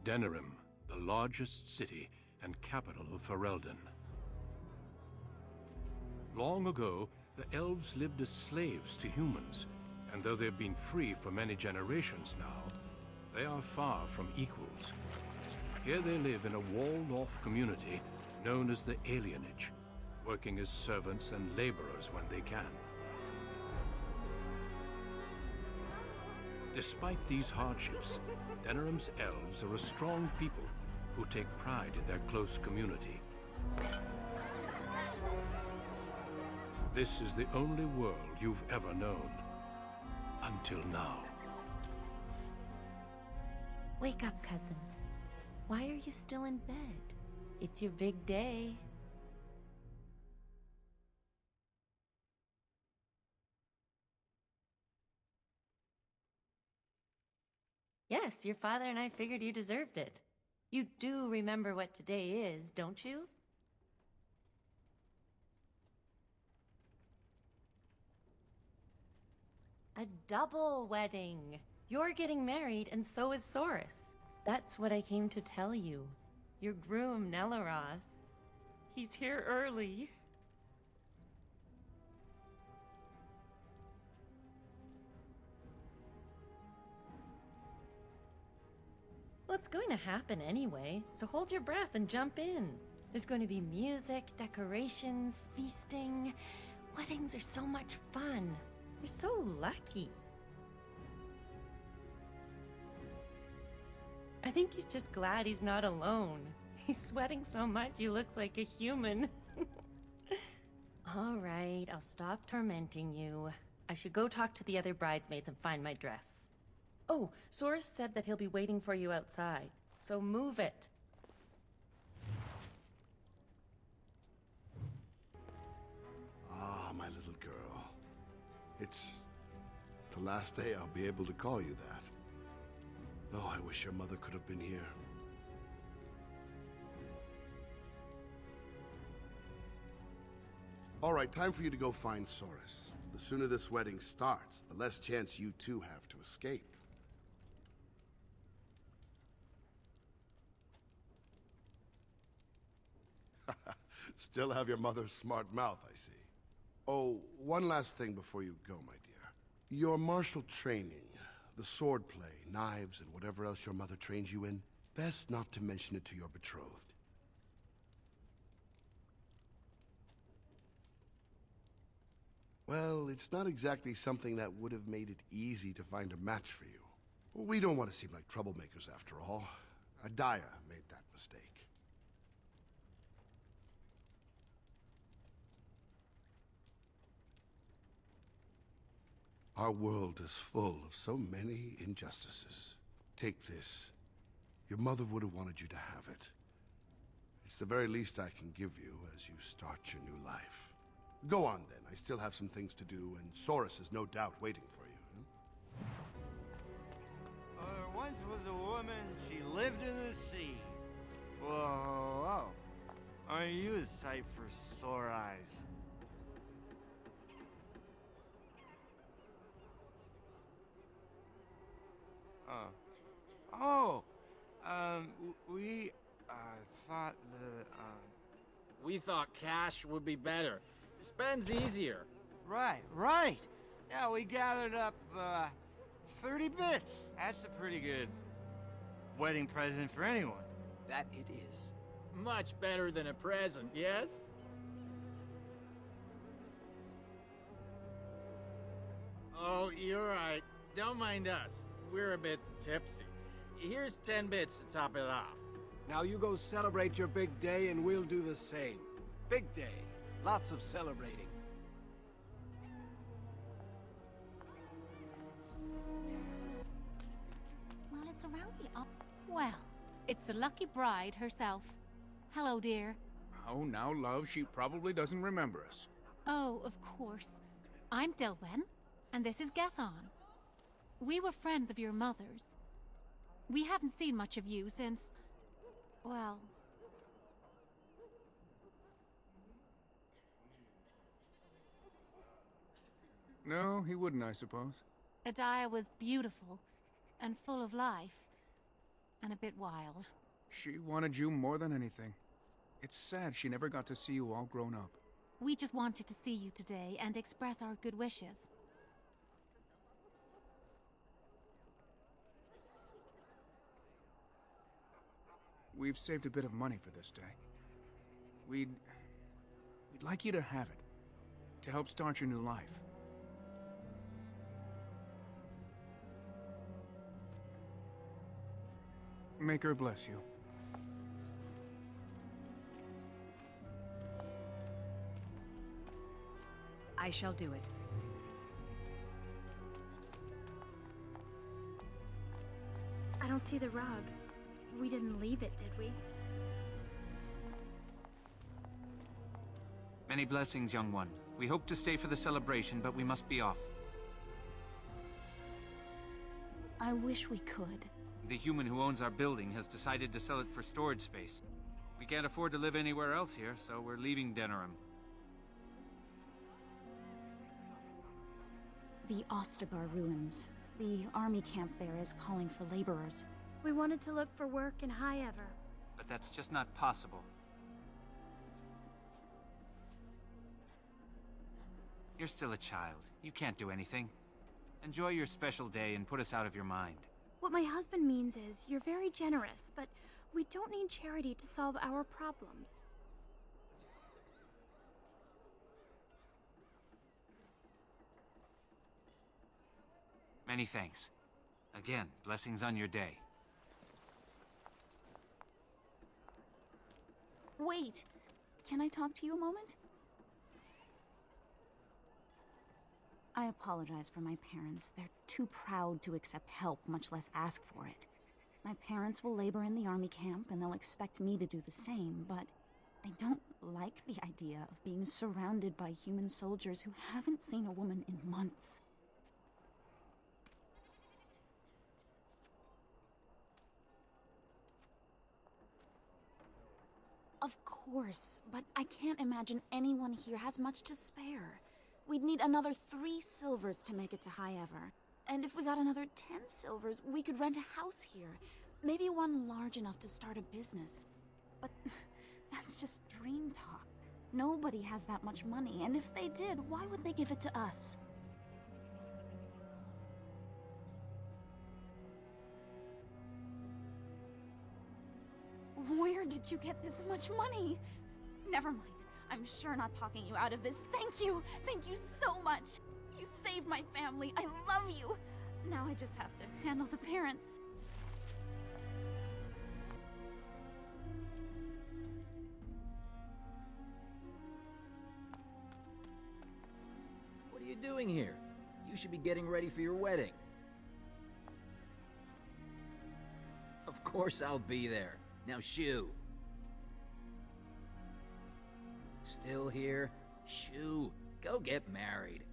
Denerim, the largest city and capital of Ferelden. Long ago, the elves lived as slaves to humans, and though they've been free for many generations now, they are far from equals. Here they live in a walled-off community known as the Alienage, working as servants and laborers when they can. Despite these hardships, Denerim's elves are a strong people who take pride in their close community. This is the only world you've ever known. Until now. Wake up, cousin. Why are you still in bed? It's your big day. Yes, your father and I figured you deserved it. You do remember what today is, don't you? A double wedding. You're getting married, and so is Soris. That's what I came to tell you. Your groom, Nelaros. He's here early. Well, it's going to happen anyway, so hold your breath and jump in. There's going to be music, decorations, feasting. Weddings are so much fun. You're so lucky. I think he's just glad he's not alone. He's sweating so much he looks like a human. All right, I'll stop tormenting you. I should go talk to the other bridesmaids and find my dress. Oh, Soris said that he'll be waiting for you outside, so move it. Ah, my little girl. It's the last day I'll be able to call you that. Oh, I wish your mother could have been here. All right, time for you to go find Soris. The sooner this wedding starts, the less chance you two have to escape. Still have your mother's smart mouth, I see. Oh, one last thing before you go, my dear. Your martial training, the swordplay, knives, and whatever else your mother trains you in, best not to mention it to your betrothed. Well, it's not exactly something that would have made it easy to find a match for you. We don't want to seem like troublemakers after all. Adaya made that mistake. Our world is full of so many injustices. Take this. Your mother would have wanted you to have it. It's the very least I can give you as you start your new life. Go on then, I still have some things to do, and Soris is no doubt waiting for you. There once was a woman, she lived in the sea. Whoa, aren't you a sight for sore eyes? We thought that, We thought cash would be better. Spend's easier. Right. Yeah, we gathered up, 30 bits. That's a pretty good wedding present for anyone. That it is. Much better than a present, yes? Oh, you're right. Don't mind us. We're a bit tipsy. Here's 10 bits to top it off. Now you go celebrate your big day and we'll do the same. Big day. Lots of celebrating. Well, it's around the up. Well, it's the lucky bride herself. Hello, dear. Oh, now, love, she probably doesn't remember us. Oh, of course. I'm Dilwen, and this is Gathon. We were friends of your mother's. We haven't seen much of you since... well... No, he wouldn't, I suppose. Adaya was beautiful and full of life. and a bit wild. She wanted you more than anything. It's sad she never got to see you all grown up. We just wanted to see you today and express our good wishes. We've saved a bit of money for this day. We'd like you to have it, to help start your new life. Make her bless you. I shall do it. I don't see the rug. We didn't leave it, did we? Many blessings, young one. We hope to stay for the celebration, but we must be off. I wish we could. The human who owns our building has decided to sell it for storage space. We can't afford to live anywhere else here, so we're leaving Denerim. The Ostagar ruins. The army camp there is calling for laborers. We wanted to look for work in High Ever. But that's just not possible. You're still a child. You can't do anything. Enjoy your special day and put us out of your mind. What my husband means is, you're very generous, but we don't need charity to solve our problems. Many thanks. Again, blessings on your day. Wait! Can I talk to you a moment? I apologize for my parents. They're too proud to accept help, much less ask for it. My parents will labor in the army camp, and they'll expect me to do the same, but I don't like the idea of being surrounded by human soldiers who haven't seen a woman in months. Of course, but I can't imagine anyone here has much to spare. We'd need another 3 silvers to make it to High Ever. And if we got another 10 silvers, we could rent a house here. Maybe one large enough to start a business. But that's just dream talk. Nobody has that much money, and if they did, why would they give it to us? Where did you get this much money? Never mind. I'm sure not talking you out of this. Thank you! Thank you so much! You saved my family. I love you! Now I just have to handle the parents. What are you doing here? You should be getting ready for your wedding. Of course I'll be there. Now shoo. Still here? Shoo. Go get married.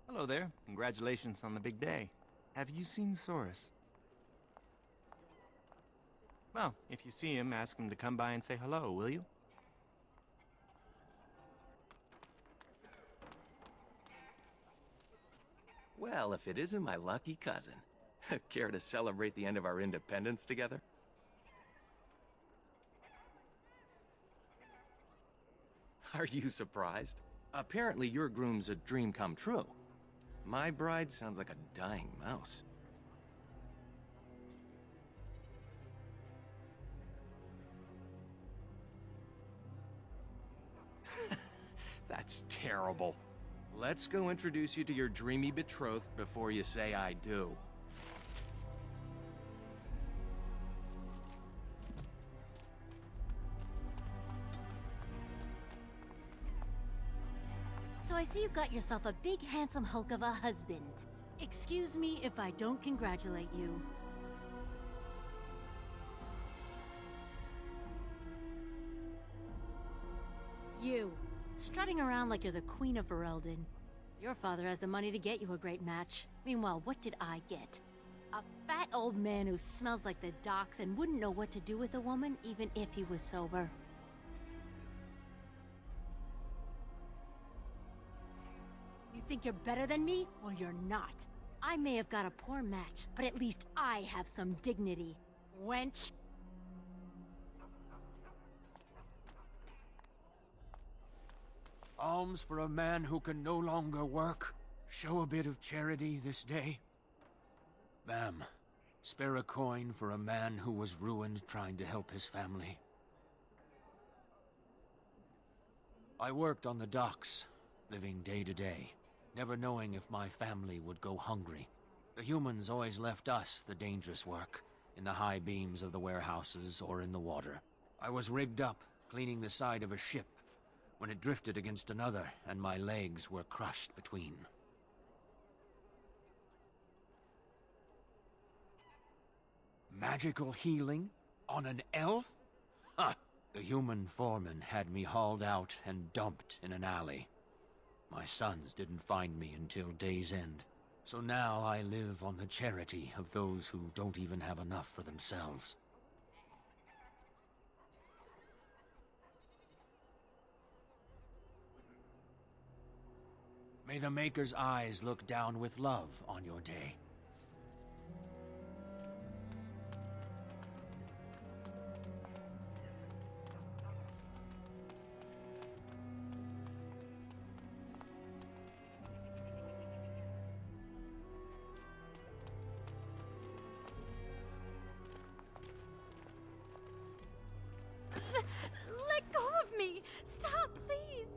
Hello there. Congratulations on the big day. Have you seen Soris? Well, if you see him, ask him to come by and say hello, will you? Well, if it isn't my lucky cousin. Care to celebrate the end of our independence together? Are you surprised? Apparently your groom's a dream come true. My bride sounds like a dying mouse. That's terrible. Let's go introduce you to your dreamy betrothed before you say I do. So I see you got yourself a big handsome hulk of a husband. Excuse me if I don't congratulate you. You, strutting around like you're the Queen of Ferelden. Your father has the money to get you a great match. Meanwhile, what did I get? A fat old man who smells like the docks and wouldn't know what to do with a woman even if he was sober. You think you're better than me? Well, you're not. I may have got a poor match, but at least I have some dignity. Wench. Alms for a man who can no longer work. Show a bit of charity this day. Ma'am, spare a coin for a man who was ruined trying to help his family. I worked on the docks, living day to day, never knowing if my family would go hungry. The humans always left us the dangerous work, in the high beams of the warehouses or in the water. I was rigged up, cleaning the side of a ship, when it drifted against another and my legs were crushed between. Magical healing? On an elf? Ha! The human foreman had me hauled out and dumped in an alley. My sons didn't find me until day's end. So now I live on the charity of those who don't even have enough for themselves. May the Maker's eyes look down with love on your day. Let go of me! Stop, please!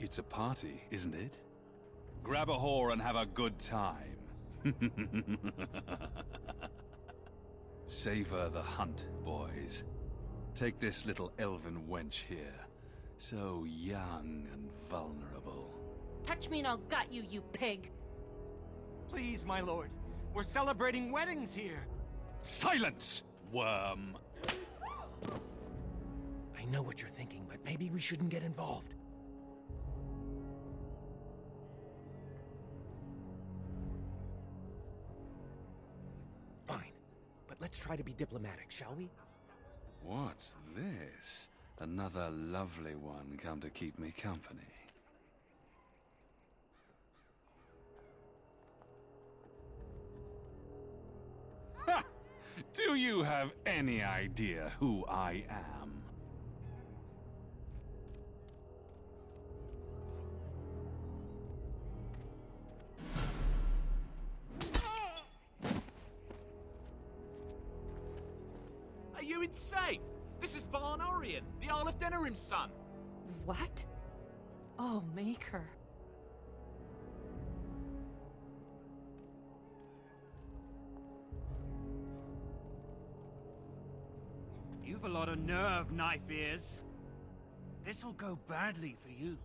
It's a party, isn't it? Grab a whore and have a good time. Savor the hunt, boys. Take this little elven wench here. So young and vulnerable. Touch me and I'll gut you, you pig! Please, my lord. We're celebrating weddings here. Silence, worm! I know what you're thinking, but maybe we shouldn't get involved. Fine, but let's try to be diplomatic, shall we? What's this? Another lovely one come to keep me company. Ha! Do you have any idea who I am? Are you insane? This is Vaughan Orion, the Earl of Denerim's son. What? Oh, Maker. You've a lot of nerve, knife ears. This'll go badly for you.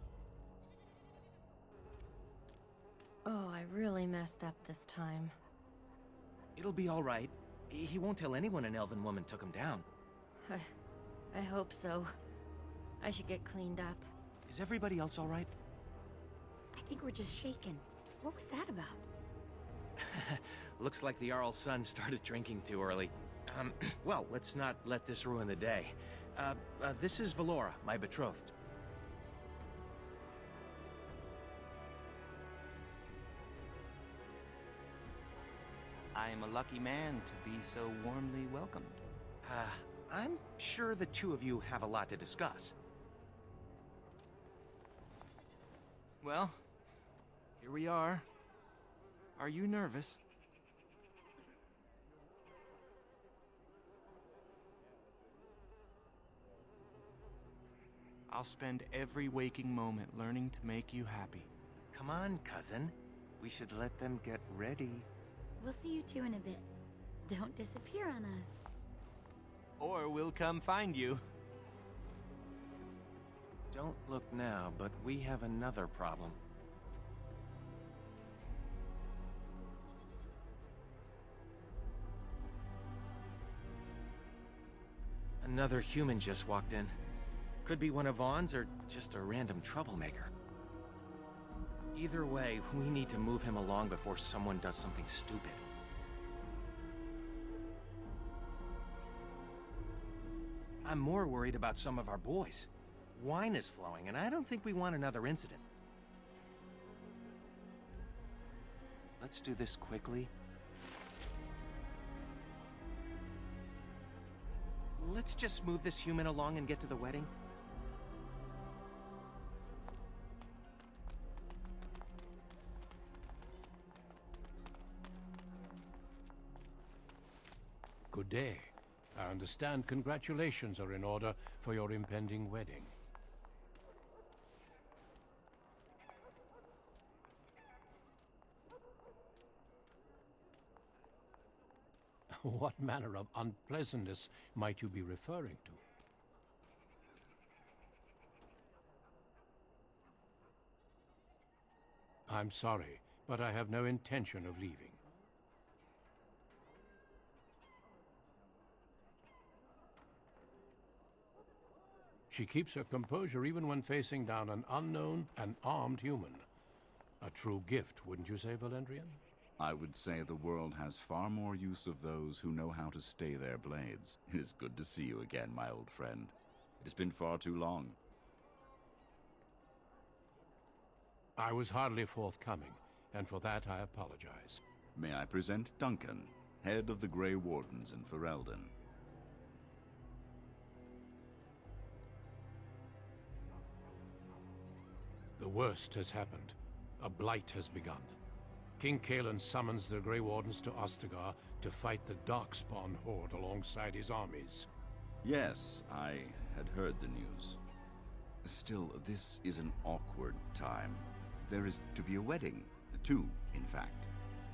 Oh, I really messed up this time. It'll be all right. He won't tell anyone an elven woman took him down. I hope so. I should get cleaned up. Is everybody else all right? I think we're just shaken. What was that about? Looks like the Jarl's son started drinking too early. Well, let's not let this ruin the day. This is Valora, my betrothed. I am a lucky man to be so warmly welcomed. I'm sure the two of you have a lot to discuss. Well, here we are. Are you nervous? I'll spend every waking moment learning to make you happy. Come on, cousin. We should let them get ready. We'll see you two in a bit. Don't disappear on us. Or we'll come find you. Don't look now, but we have another problem. Another human just walked in. Could be one of Vaughn's or just a random troublemaker. Either way, we need to move him along before someone does something stupid. I'm more worried about some of our boys. Wine is flowing, and I don't think we want another incident. Let's do this quickly. Let's just move this human along and get to the wedding. Good day. I understand congratulations are in order for your impending wedding. What manner of unpleasantness might you be referring to? I'm sorry, but I have no intention of leaving. She keeps her composure even when facing down an unknown and armed human. A true gift, wouldn't you say, Valendrian? I would say the world has far more use of those who know how to stay their blades. It is good to see you again, my old friend. It has been far too long. I was hardly forthcoming, and for that I apologize. May I present Duncan, head of the Grey Wardens in Ferelden. The worst has happened. A blight has begun. King Kalen summons the Grey Wardens to Ostagar to fight the Darkspawn horde alongside his armies. Yes, I had heard the news. Still, this is an awkward time. There is to be a wedding. Two, in fact.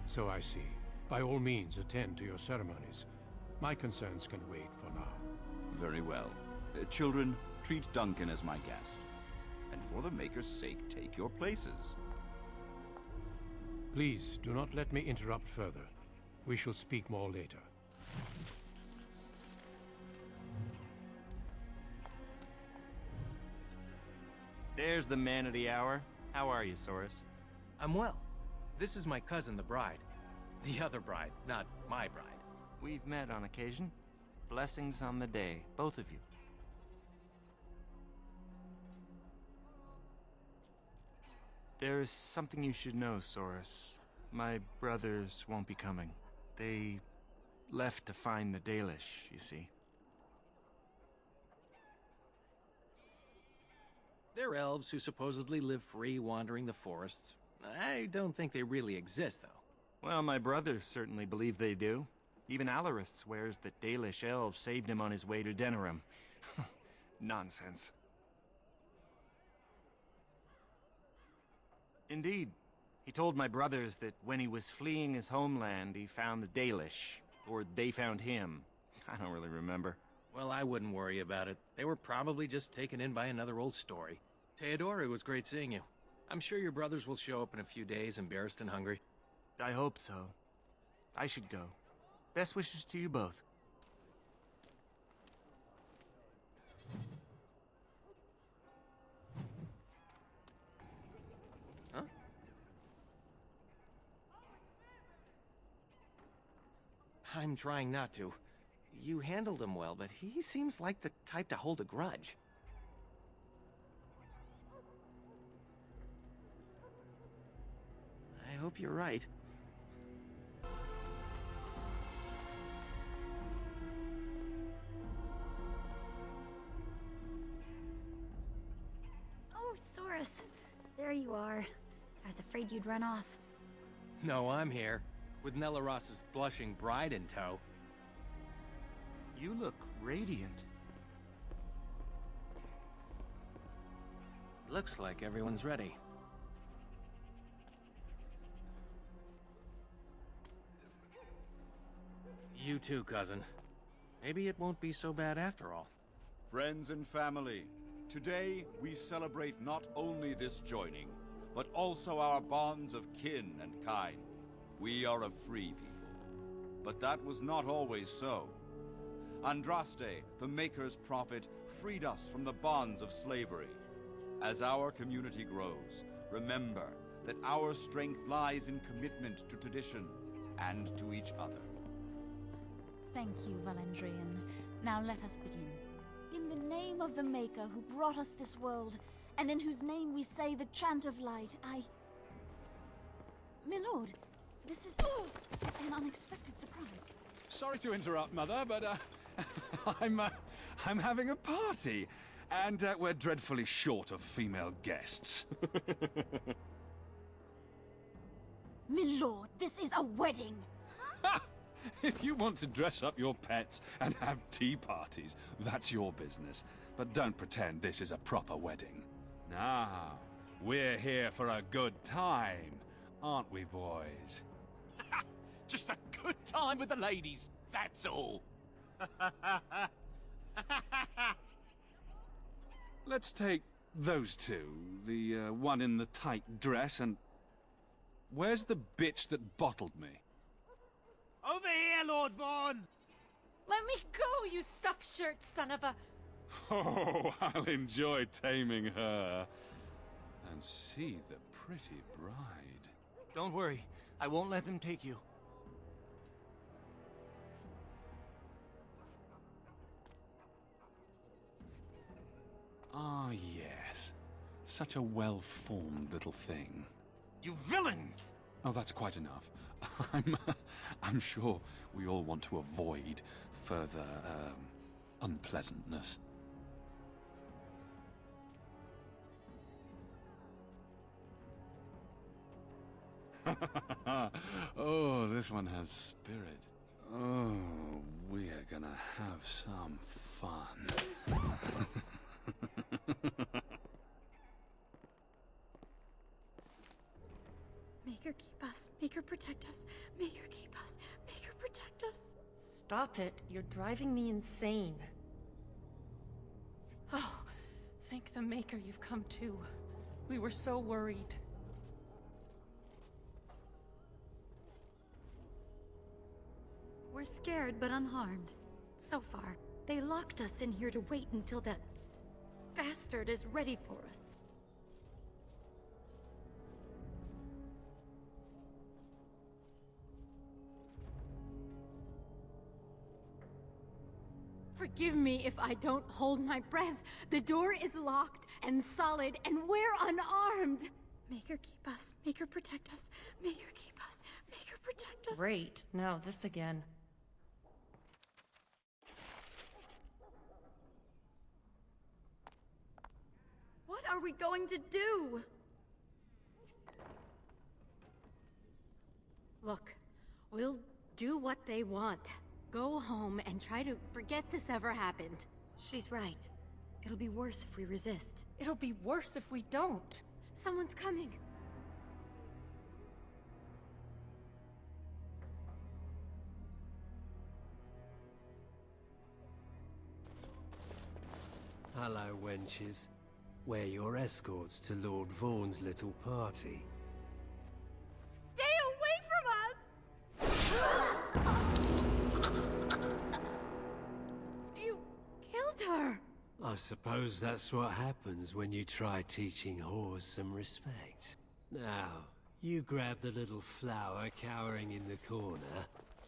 So I see. By all means, attend to your ceremonies. My concerns can wait for now. Very well. Children, treat Duncan as my guest. And for the Maker's sake, take your places. Please, do not let me interrupt further. We shall speak more later. There's the man of the hour. How are you, Soris? I'm well. This is my cousin, the bride. The other bride, not my bride. We've met on occasion. Blessings on the day, both of you. There's something you should know, Soris. My brothers won't be coming. They left to find the Dalish, you see. They're elves who supposedly live free wandering the forests. I don't think they really exist, though. Well, my brothers certainly believe they do. Even Alarith swears that Dalish elves saved him on his way to Denerim. Nonsense. Indeed. He told my brothers that when he was fleeing his homeland, he found the Dalish. Or they found him. I don't really remember. Well, I wouldn't worry about it. They were probably just taken in by another old story. Taeodor, it was great seeing you. I'm sure your brothers will show up in a few days, embarrassed and hungry. I hope so. I should go. Best wishes to you both. Huh? I'm trying not to. You handled him well, but he seems like the type to hold a grudge. I hope you're right. Oh, Soris. There you are. I was afraid you'd run off. No, I'm here, with Nelaros' blushing bride in tow. You look radiant. Looks like everyone's ready. You too, cousin. Maybe it won't be so bad after all. Friends and family, today we celebrate not only this joining, but also our bonds of kin and kind. We are a free people. But that was not always so. Andraste, the Maker's prophet, freed us from the bonds of slavery. As our community grows, remember that our strength lies in commitment to tradition and to each other. Thank you, Valendrian. Now let us begin. name of the Maker who brought us this world, and in whose name we say the chant of light, My lord, this is an unexpected surprise. Sorry to interrupt, Mother, but I'm having a party, and we're dreadfully short of female guests. My lord, this is a wedding! If you want to dress up your pets and have tea parties, that's your business. But don't pretend this is a proper wedding. Now, we're here for a good time, aren't we, boys? Just a good time with the ladies, that's all. Let's take those two. The one in the tight dress and... Where's the bitch that bottled me? Over here, Lord Vaughan! Let me go, you stuffed shirt son of a... Oh, I'll enjoy taming her. And see the pretty bride. Don't worry, I won't let them take you. Ah, yes. Such a well-formed little thing. You villains! Oh, that's quite enough. I'm sure we all want to avoid further, unpleasantness. Oh, this one has spirit. Oh, we're gonna have some fun. Make her keep us. Make her protect us. Make her keep us. Make her protect us. Stop it. You're driving me insane. Oh, thank the Maker you've come to. We were so worried. We're scared but unharmed. So far, they locked us in here to wait until that bastard is ready for us. Forgive me if I don't hold my breath. The door is locked and solid, and we're unarmed. Make her keep us. Make her protect us. Make her keep us. Make her protect us. Great. Now this again. What are we going to do? Look, we'll do what they want. Go home and try to forget this ever happened. She's right. It'll be worse if we resist. It'll be worse if we don't. Someone's coming. Hello, wenches. We're your escorts to Lord Vaughan's little party. Stay away from us! You killed her! I suppose that's what happens when you try teaching whores some respect. Now, you grab the little flower cowering in the corner.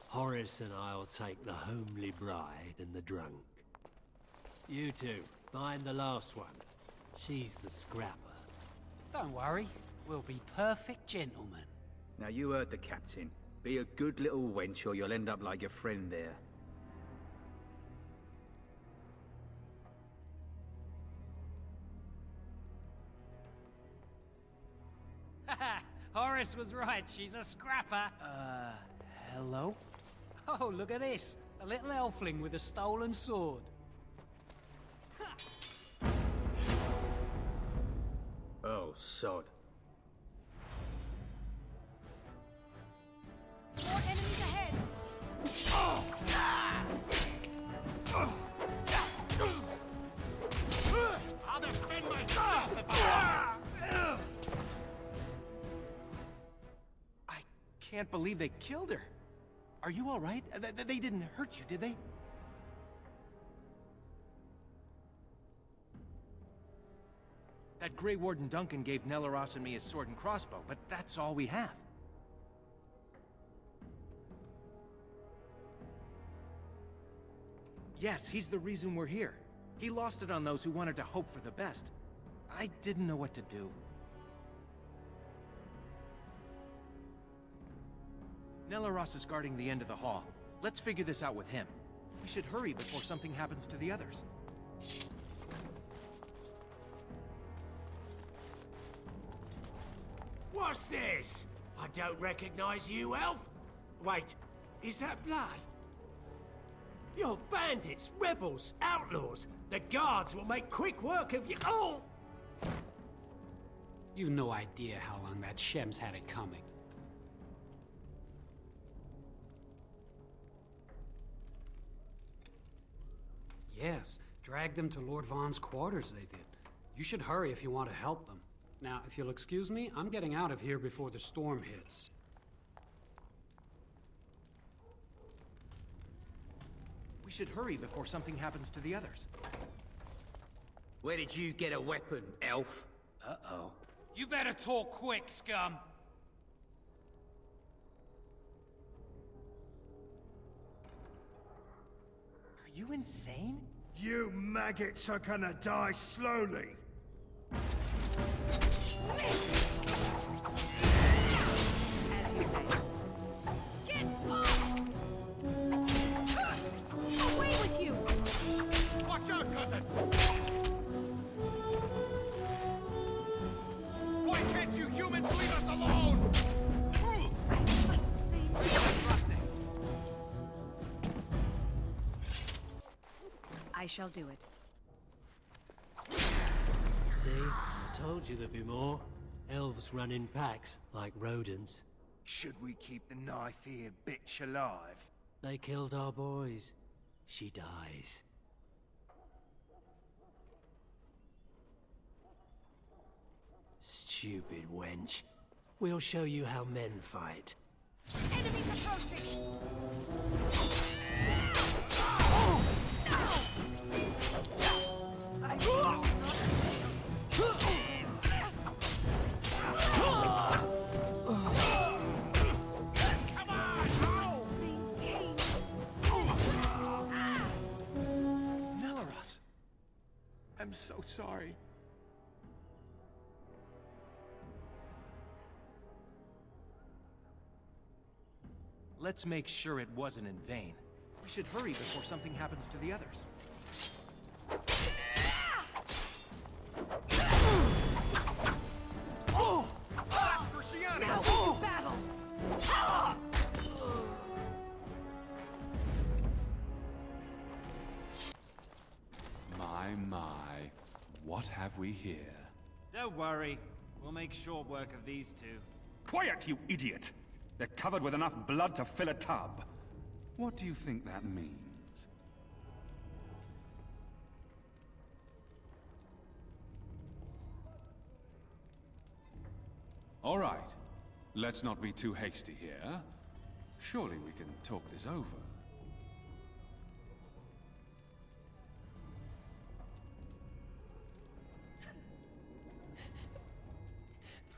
Horace and I'll take the homely bride and the drunk. You two, find the last one. She's the scrapper. Don't worry, we'll be perfect gentlemen. Now you heard the captain. Be a good little wench or you'll end up like your friend there. Haha, Horace was right, she's a scrapper. Hello? Oh, look at this. A little elfling with a stolen sword. Oh, sod. More enemies ahead! I'll defend myself if I can't believe they killed her. Are you all right? They didn't hurt you, did they? That Grey Warden Duncan gave Nelaros and me his sword and crossbow, but that's all we have. Yes, he's the reason we're here. He lost it on those who wanted to hope for the best. I didn't know what to do. Nelaros is guarding the end of the hall. Let's figure this out with him. We should hurry before something happens to the others. What's this? I don't recognize you, elf. Wait, is that blood? You're bandits, rebels, outlaws. The guards will make quick work of you. Oh! You've no idea how long that Shem's had it coming. Yes, drag them to Lord Vaughan's quarters, they did. You should hurry if you want to help them. Now, if you'll excuse me, I'm getting out of here before the storm hits. We should hurry before something happens to the others. Where did you get a weapon, elf? Uh-oh. You better talk quick, scum! Are you insane? You maggots are gonna die slowly. As you say. Get off! Away with you! Watch out, cousin! Why can't you humans leave us alone? I shall do it. See? I told you there'd be more. Elves run in packs, like rodents. Should we keep the knife-eared bitch alive? They killed our boys. She dies. Stupid wench. We'll show you how men fight. Enemies approaching! Nelaros! I'm so sorry. Let's make sure it wasn't in vain. We should hurry before something happens to the others. Oh! That's for Shianni! Now to battle! My, what have we here? Don't worry. We'll make short work of these two. Quiet, you idiot! They're covered with enough blood to fill a tub. What do you think that means? All right. Let's not be too hasty here. Surely we can talk this over.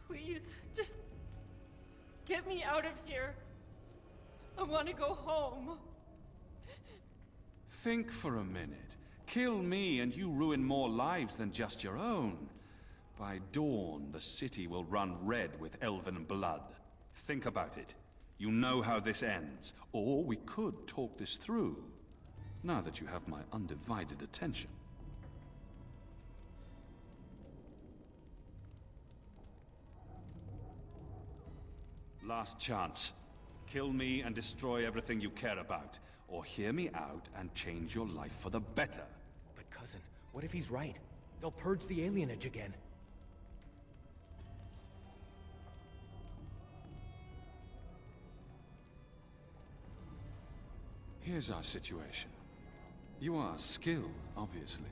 Please, just get me out of here. I want to go home. Think for a minute. Kill me and you ruin more lives than just your own. By dawn, the city will run red with elven blood. Think about it. You know how this ends. Or we could talk this through, now that you have my undivided attention. Last chance. Kill me and destroy everything you care about. Or hear me out and change your life for the better. But cousin, what if he's right? They'll purge the alienage again. Here's our situation. You are skilled, obviously.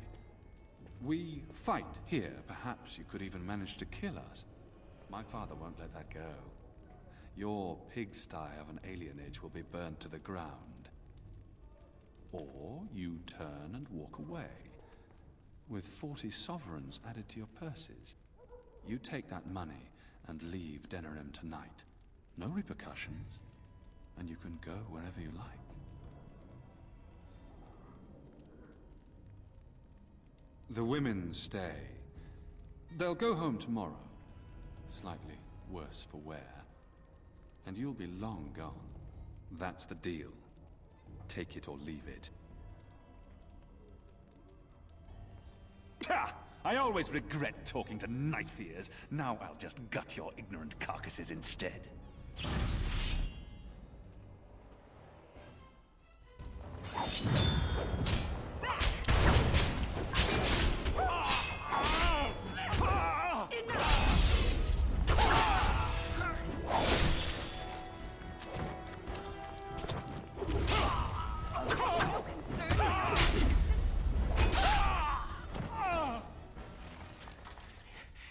We fight here. Perhaps you could even manage to kill us. My father won't let that go. Your pigsty of an alienage will be burned to the ground. Or you turn and walk away, with 40 sovereigns added to your purses. You take that money and leave Denerim tonight. No repercussions, and you can go wherever you like. The women stay. They'll go home tomorrow. Slightly worse for wear. And you'll be long gone. That's the deal. Take it or leave it. Ha! I always regret talking to knife ears. Now I'll just gut your ignorant carcasses instead.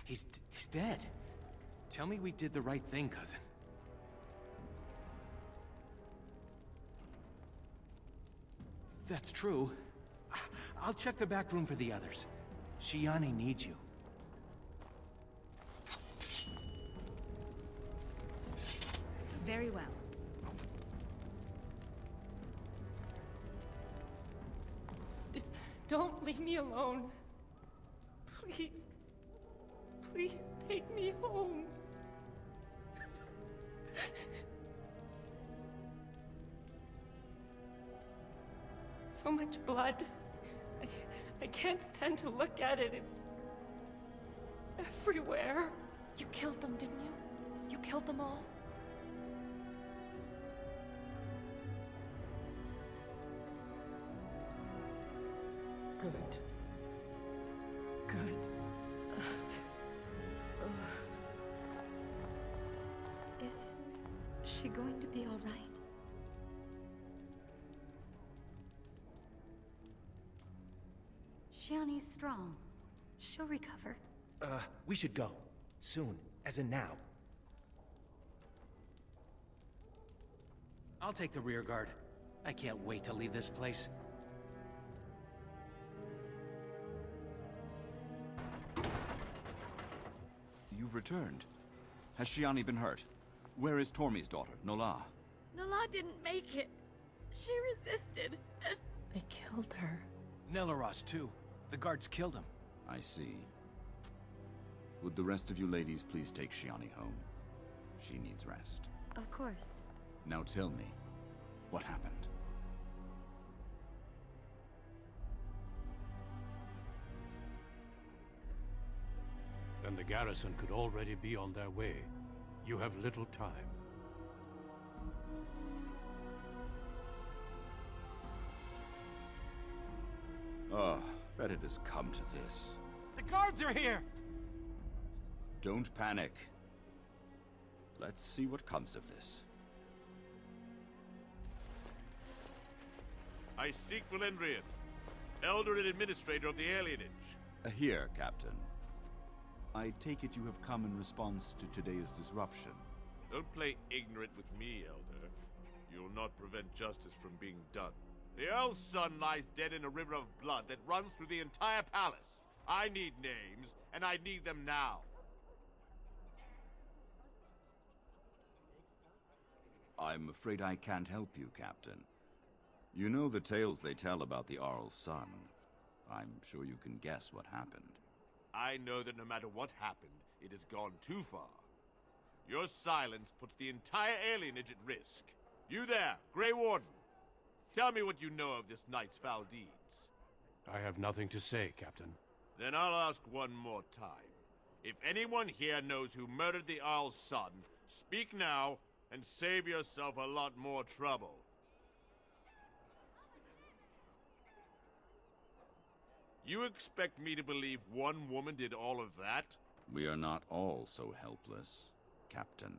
He's dead. Tell me we did the right thing, cousin. That's true. I'll check the back room for the others. Shianni needs you. Very well. Don't leave me alone. Please. Please take me home. So much blood. I can't stand to look at it. It's everywhere. You killed them, didn't you? You killed them all? Good. Good. Is she going to be all right? Shianni's strong. She'll recover. We should go. Soon. As in now. I'll take the rear guard. I can't wait to leave this place. You've returned. Has Shianni been hurt? Where is Tormi's daughter, Nola? Nola didn't make it. She resisted, and... They killed her. Nelaros, too. The guards killed him. I see. Would the rest of you ladies please take Shianni home? She needs rest. Of course. Now tell me, what happened? Then the garrison could already be on their way. You have little time. Ah, that it has come to this. The guards are here! Don't panic. Let's see what comes of this. I seek Valendrian, Elder and Administrator of the Alienage. Here, Captain. I take it you have come in response to today's disruption. Don't play ignorant with me, Elder. You'll not prevent justice from being done. The Earl's son lies dead in a river of blood that runs through the entire palace. I need names, and I need them now. I'm afraid I can't help you, Captain. You know the tales they tell about the Earl's son. I'm sure you can guess what happened. I know that no matter what happened, it has gone too far. Your silence puts the entire alienage at risk. You there, Grey Warden. Tell me what you know of this night's foul deeds. I have nothing to say, Captain. Then I'll ask one more time. If anyone here knows who murdered the Earl's son, speak now and save yourself a lot more trouble. You expect me to believe one woman did all of that? We are not all so helpless, Captain.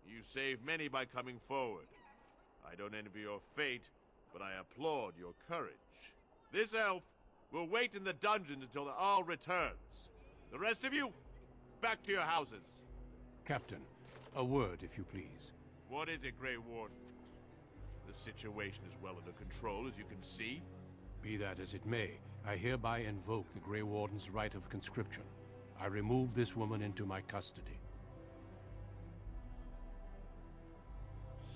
You saved many by coming forward. I don't envy your fate, but I applaud your courage. This elf will wait in the dungeons until the Earl returns. The rest of you, back to your houses. Captain, a word, if you please. What is it, Grey Warden? The situation is well under control, as you can see. Be that as it may, I hereby invoke the Grey Warden's right of conscription. I remove this woman into my custody.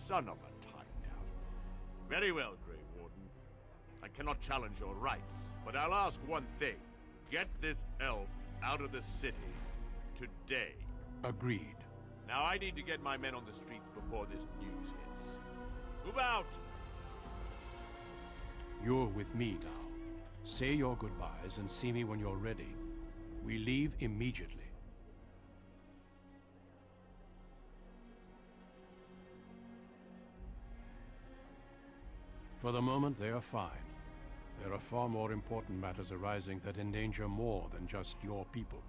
Son of a time-dove. Very well, Grey Warden. I cannot challenge your rights, but I'll ask one thing. Get this elf out of the city today. Agreed. Now I need to get my men on the streets before this news hits. Move out! You're with me now. Say your goodbyes and see me when you're ready. We leave immediately. For the moment, they are fine. There are far more important matters arising that endanger more than just your people.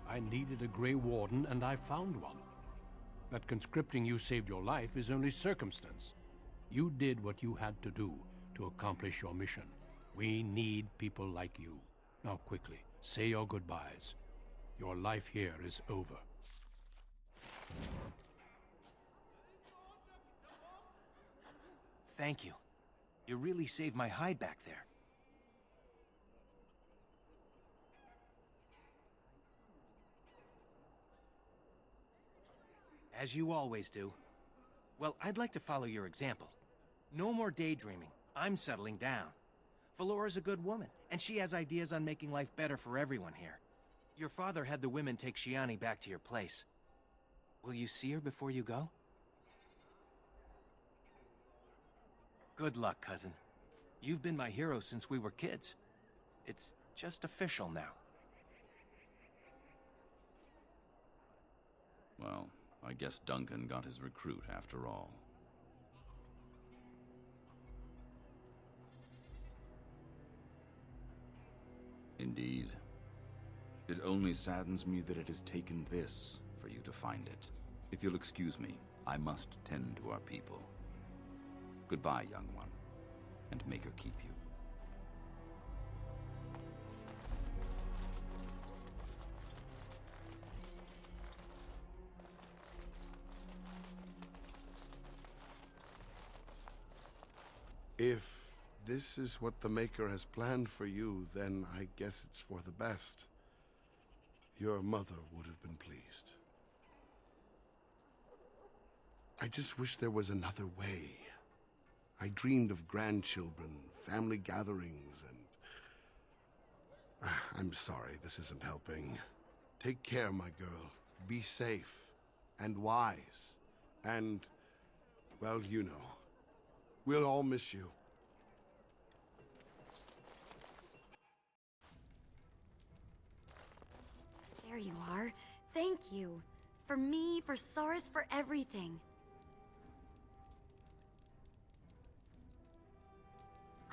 I needed a Grey Warden, and I found one. That conscripting you saved your life is only circumstance. You did what you had to do to accomplish your mission. We need people like you. Now quickly, say your goodbyes. Your life here is over. Thank you. You really saved my hide back there. As you always do. Well, I'd like to follow your example. No more daydreaming. I'm settling down. Valora's a good woman, and she has ideas on making life better for everyone here. Your father had the women take Shianni back to your place. Will you see her before you go? Good luck, cousin. You've been my hero since we were kids. It's just official now. Well, I guess Duncan got his recruit after all. Indeed. It only saddens me that it has taken this for you to find it. If you'll excuse me, I must tend to our people. Goodbye, young one, and make her keep you. If this is what the Maker has planned for you, then I guess it's for the best. Your mother would have been pleased. I just wish there was another way. I dreamed of grandchildren, family gatherings, and... I'm sorry, this isn't helping. Take care, my girl. Be safe, and wise, and... well, you know. We'll all miss you. There you are. Thank you. For me, for Soris, for everything.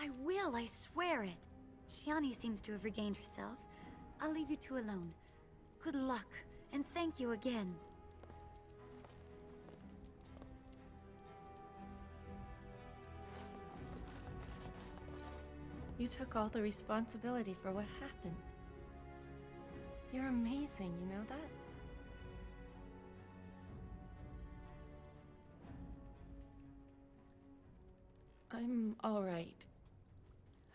I will, I swear it. Shianni seems to have regained herself. I'll leave you two alone. Good luck, and thank you again. You took all the responsibility for what happened. You're amazing, you know that? I'm all right.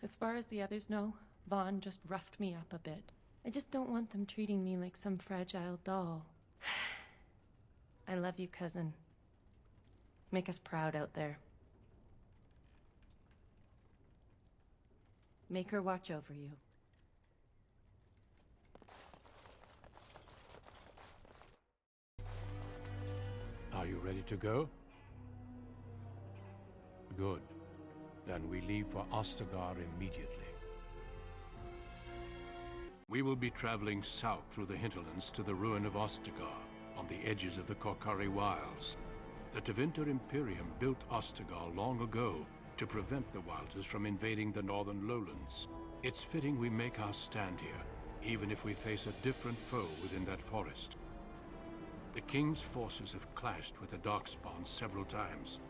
As far as the others know, Vaughan just roughed me up a bit. I just don't want them treating me like some fragile doll. I love you, cousin. Make us proud out there. Make her watch over you. Are you ready to go? Good. Then we leave for Ostagar immediately. We will be traveling south through the hinterlands to the ruin of Ostagar, on the edges of the Korkari Wilds. The Tevinter Imperium built Ostagar long ago to prevent the Wilders from invading the northern lowlands. It's fitting we make our stand here, even if we face a different foe within that forest. The King's forces have clashed with the Darkspawn several times,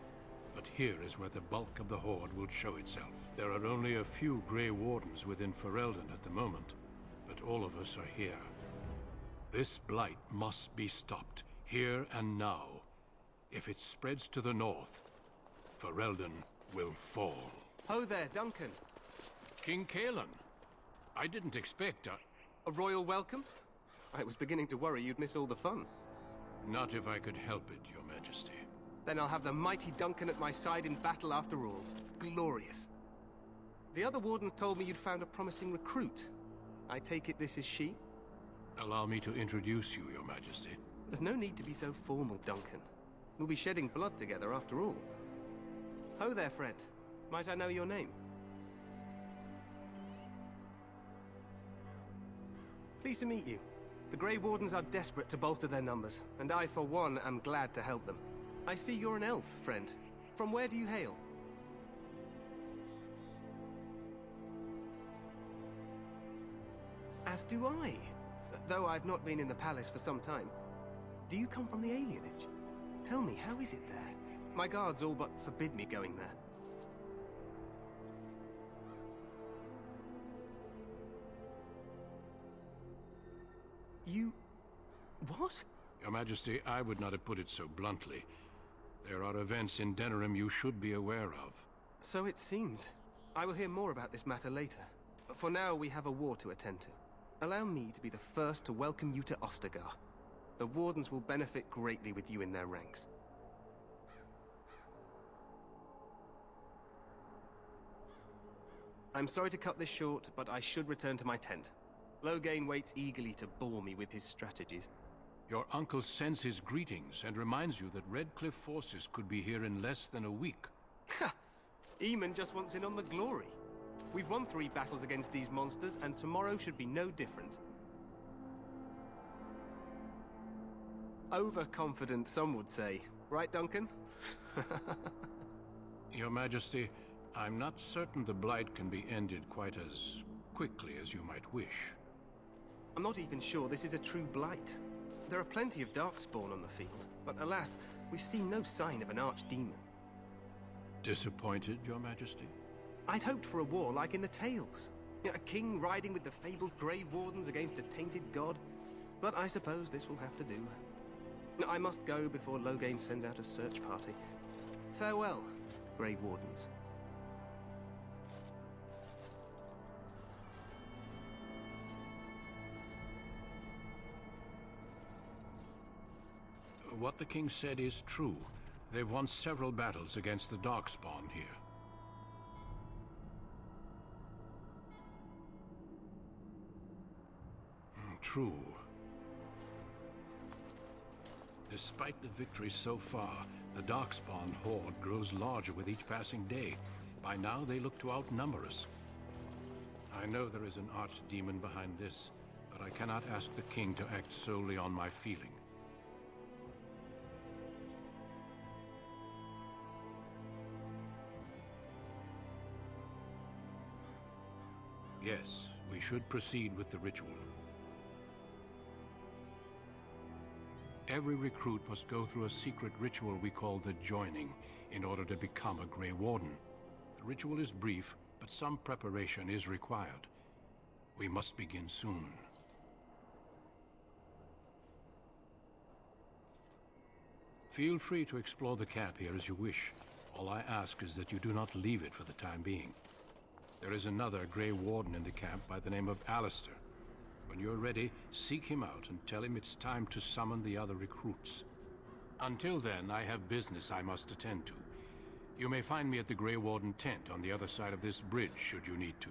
but here is where the bulk of the Horde will show itself. There are only a few Grey Wardens within Ferelden at the moment, but all of us are here. This blight must be stopped, here and now. If it spreads to the north, Ferelden will fall. Ho there, Duncan. King Kaelan. I didn't expect a royal welcome? I was beginning to worry you'd miss all the fun. Not if I could help it, Your Majesty. Then I'll have the mighty Duncan at my side in battle after all. Glorious. The other wardens told me you'd found a promising recruit. I take it this is she? Allow me to introduce you, Your Majesty. There's no need to be so formal, Duncan. We'll be shedding blood together after all. Ho there, friend. Might I know your name? Pleased to meet you. The Grey Wardens are desperate to bolster their numbers, and I, for one, am glad to help them. I see you're an elf, friend. From where do you hail? As do I, though I've not been in the palace for some time. Do you come from the Alienage? Tell me, how is it there? My guards all but forbid me going there. You... what? Your Majesty, I would not have put it so bluntly. There are events in Denerim you should be aware of. So it seems. I will hear more about this matter later. For now, we have a war to attend to. Allow me to be the first to welcome you to Ostagar. The Wardens will benefit greatly with you in their ranks. I'm sorry to cut this short, but I should return to my tent. Loghain waits eagerly to bore me with his strategies. Your uncle sends his greetings and reminds you that Redcliffe forces could be here in less than a week. Ha! Eamon just wants in on the glory. We've won 3 battles against these monsters, and tomorrow should be no different. Overconfident, some would say. Right, Duncan? Your Majesty, I'm not certain the Blight can be ended quite as quickly as you might wish. I'm not even sure this is a true Blight. There are plenty of Darkspawn on the field, but alas, we've seen no sign of an archdemon. Disappointed, Your Majesty? I'd hoped for a war like in the Tales. A king riding with the fabled Grey Wardens against a tainted god. But I suppose this will have to do. I must go before Loghain sends out a search party. Farewell, Grey Wardens. What the king said is true. They've won several battles against the Darkspawn here. True. Despite the victory so far, the Darkspawn horde grows larger with each passing day. By now, they look to outnumber us. I know there is an archdemon behind this, but I cannot ask the king to act solely on my feeling. Yes, we should proceed with the ritual. Every recruit must go through a secret ritual we call the Joining in order to become a Grey Warden. The ritual is brief, but some preparation is required. We must begin soon. Feel free to explore the camp here as you wish. All I ask is that you do not leave it for the time being. There is another Grey Warden in the camp by the name of Alistair. When you're ready, seek him out and tell him it's time to summon the other recruits. Until then, I have business I must attend to. You may find me at the Grey Warden tent on the other side of this bridge, should you need to.